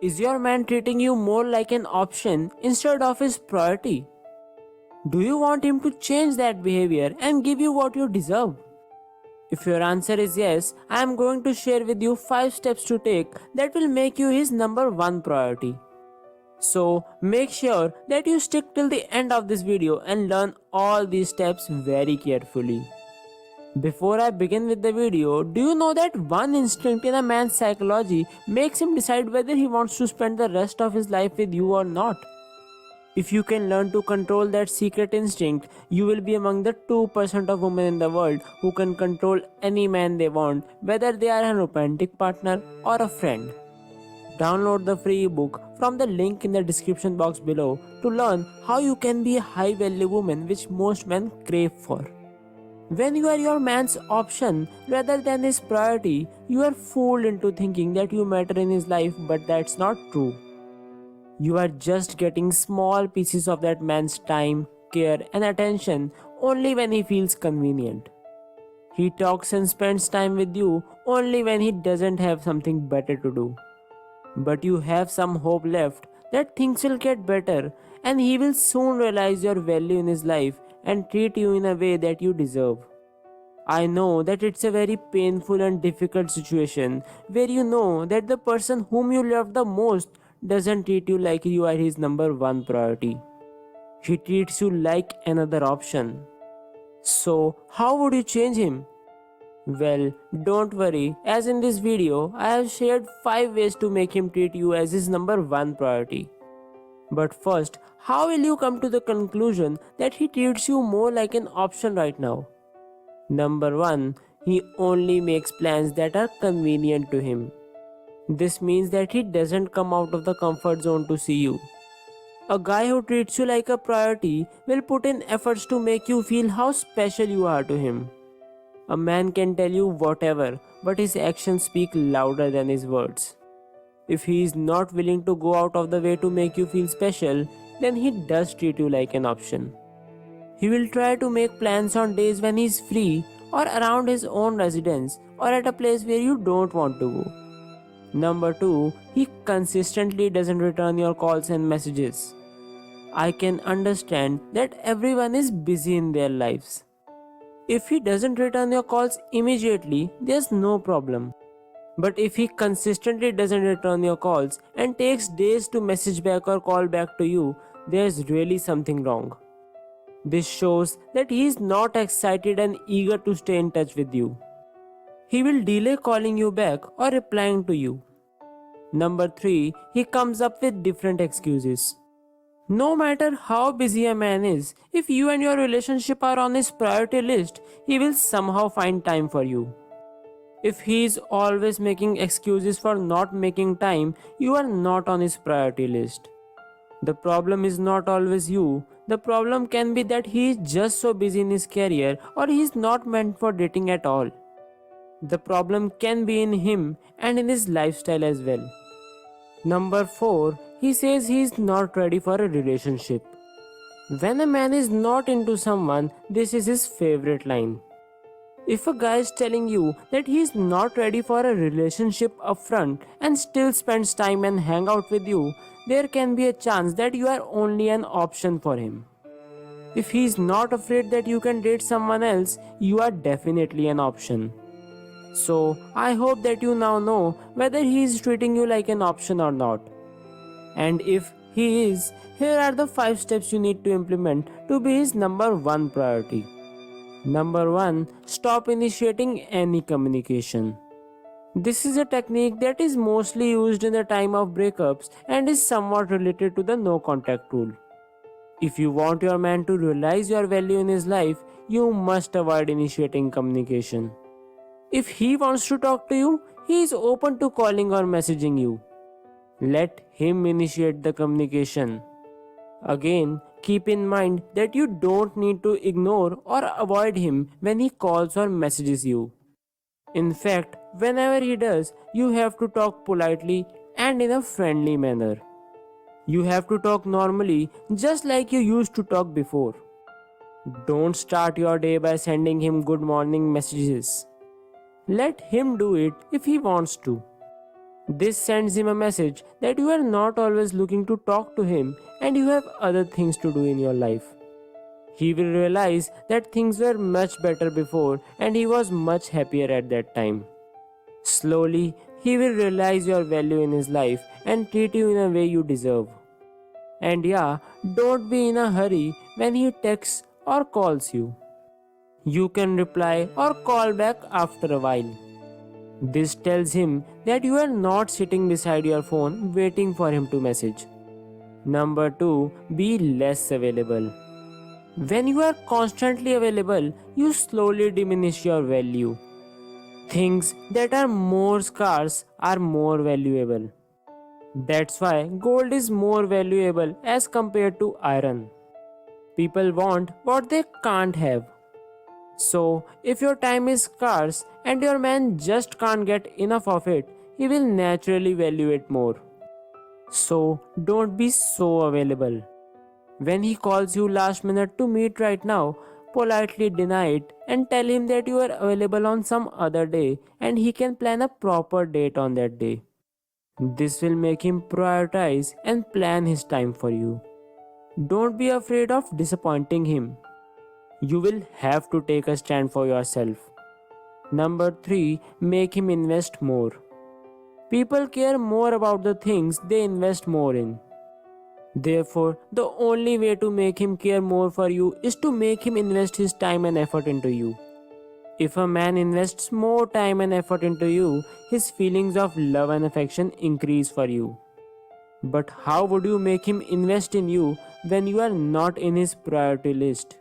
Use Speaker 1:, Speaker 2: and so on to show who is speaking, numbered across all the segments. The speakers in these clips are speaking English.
Speaker 1: Is your man treating you more like an option instead of his priority? Do you want him to change that behavior and give you what you deserve? If your answer is yes, I am going to share with you 5 steps to take that will make you his number 1 priority. So make sure that you stick till the end of this video and learn all these steps very carefully. Before I begin with the video, do you know that one instinct in a man's psychology makes him decide whether he wants to spend the rest of his life with you or not? If you can learn to control that secret instinct, you will be among the 2% of women in the world who can control any man they want, whether they are a romantic partner or a friend. Download the free ebook from the link in the description box below to learn how you can be a high value woman which most men crave for. When you are your man's option rather than his priority, you are fooled into thinking that you matter in his life, but that's not true. You are just getting small pieces of that man's time, care, and attention only when he feels convenient. He talks and spends time with you only when he doesn't have something better to do. But you have some hope left that things will get better and he will soon realize your value in his life and treat you in a way that you deserve. I know that it's a very painful and difficult situation where you know that the person whom you love the most doesn't treat you like you are his number 1 priority. He treats you like another option. So, how would you change him? Well, don't worry, as in this video, I have shared 5 ways to make him treat you as his number 1 priority. But first, how will you come to the conclusion that he treats you more like an option right now? Number 1. He only makes plans that are convenient to him. This means that he doesn't come out of the comfort zone to see you. A guy who treats you like a priority will put in efforts to make you feel how special you are to him. A man can tell you whatever, but his actions speak louder than his words. If he is not willing to go out of the way to make you feel special, then he does treat you like an option. He will try to make plans on days when he is free or around his own residence or at a place where you don't want to go. Number 2, he consistently doesn't return your calls and messages. I can understand that everyone is busy in their lives. If he doesn't return your calls immediately, there's no problem. But if he consistently doesn't return your calls and takes days to message back or call back to you, there's really something wrong. This shows that he is not excited and eager to stay in touch with you. He will delay calling you back or replying to you. Number 3, he comes up with different excuses. No matter how busy a man is, if you and your relationship are on his priority list, he will somehow find time for you. If he is always making excuses for not making time, you are not on his priority list. The problem is not always you. The problem can be that he is just so busy in his career or he is not meant for dating at all. The problem can be in him and in his lifestyle as well. Number 4, he says he is not ready for a relationship. When a man is not into someone, this is his favorite line. If a guy is telling you that he is not ready for a relationship upfront and still spends time and hang out with you, there can be a chance that you are only an option for him. If he is not afraid that you can date someone else, you are definitely an option. So, I hope that you now know whether he is treating you like an option or not. And if he is, here are the 5 steps you need to implement to be his number 1 priority. Number 1, stop initiating any communication. This is a technique that is mostly used in the time of breakups and is somewhat related to the no contact rule. If you want your man to realize your value in his life, you must avoid initiating communication. If he wants to talk to you, he is open to calling or messaging you. Let him initiate the communication. Again, keep in mind that you don't need to ignore or avoid him when he calls or messages you. In fact, whenever he does, you have to talk politely and in a friendly manner. You have to talk normally, just like you used to talk before. Don't start your day by sending him good morning messages. Let him do it if he wants to. This sends him a message that you are not always looking to talk to him and you have other things to do in your life. He will realize that things were much better before and he was much happier at that time. Slowly, he will realize your value in his life and treat you in a way you deserve. And yeah, don't be in a hurry when he texts or calls you. You can reply or call back after a while. This tells him that you are not sitting beside your phone waiting for him to message. Number 2, be less available. When you are constantly available, you slowly diminish your value. Things that are more scarce are more valuable. That's why gold is more valuable as compared to iron. People want what they can't have. So, if your time is scarce and your man just can't get enough of it, he will naturally value it more. So, don't be so available. When he calls you last minute to meet right now, politely deny it and tell him that you are available on some other day and he can plan a proper date on that day. This will make him prioritize and plan his time for you. Don't be afraid of disappointing him. You will have to take a stand for yourself. Number 3, make him invest more. People care more about the things they invest more in. Therefore, the only way to make him care more for you is to make him invest his time and effort into you. If a man invests more time and effort into you, his feelings of love and affection increase for you. But how would you make him invest in you when you are not in his priority list?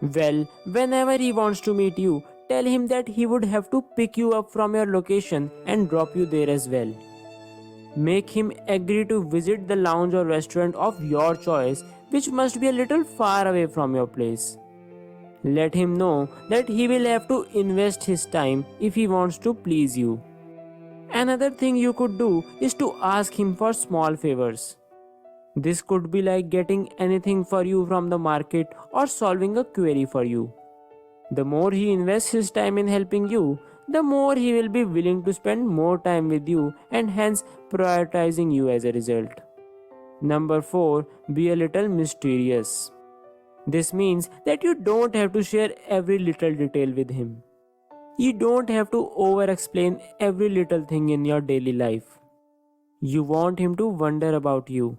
Speaker 1: Well, whenever he wants to meet you, tell him that he would have to pick you up from your location and drop you there as well. Make him agree to visit the lounge or restaurant of your choice, which must be a little far away from your place. Let him know that he will have to invest his time if he wants to please you. Another thing you could do is to ask him for small favors. This could be like getting anything for you from the market or solving a query for you. The more he invests his time in helping you, the more he will be willing to spend more time with you and hence prioritizing you as a result. Number 4, be a little mysterious. This means that you don't have to share every little detail with him. You don't have to over explain every little thing in your daily life. You want him to wonder about you.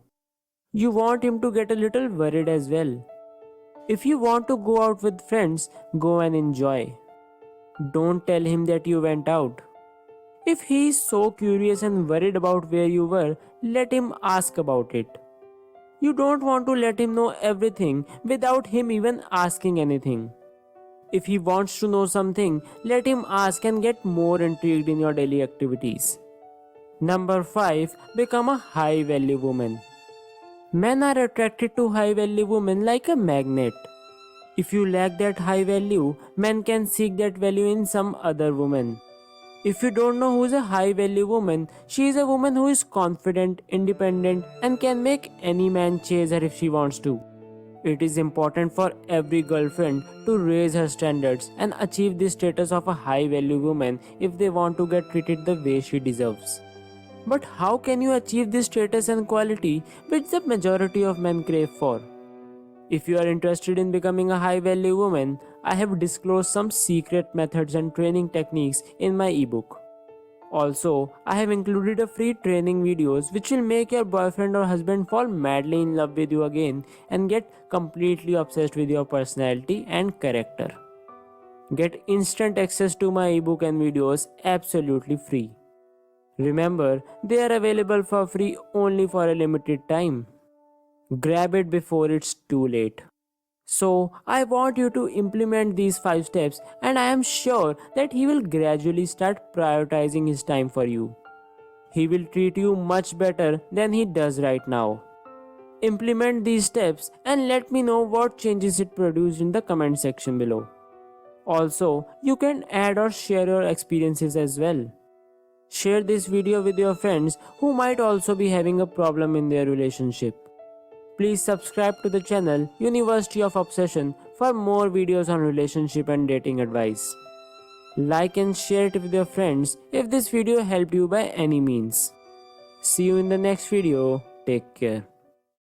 Speaker 1: You want him to get a little worried as well. If you want to go out with friends, go and enjoy. Don't tell him that you went out. If he is so curious and worried about where you were, let him ask about it. You don't want to let him know everything without him even asking anything. If he wants to know something, let him ask and get more intrigued in your daily activities. Number 5, become a high value woman. Men are attracted to high value women like a magnet. If you lack that high value, men can seek that value in some other woman. If you don't know who is a high value woman, she is a woman who is confident, independent, and can make any man chase her if she wants to. It is important for every girlfriend to raise her standards and achieve the status of a high value woman if they want to get treated the way she deserves. But how can you achieve this status and quality which the majority of men crave for? If you are interested in becoming a high value woman, I have disclosed some secret methods and training techniques in my ebook. Also, I have included a free training videos which will make your boyfriend or husband fall madly in love with you again and get completely obsessed with your personality and character. Get instant access to my ebook and videos absolutely free. Remember, they are available for free only for a limited time. Grab it before it's too late. So, I want you to implement these 5 steps, and I am sure that he will gradually start prioritizing his time for you. He will treat you much better than he does right now. Implement these steps and let me know what changes it produced in the comment section below. Also, you can add or share your experiences as well. Share this video with your friends who might also be having a problem in their relationship. Please subscribe to the channel University of Obsession for more videos on relationship and dating advice. Like and share it with your friends if this video helped you by any means. See you in the next video. Take care.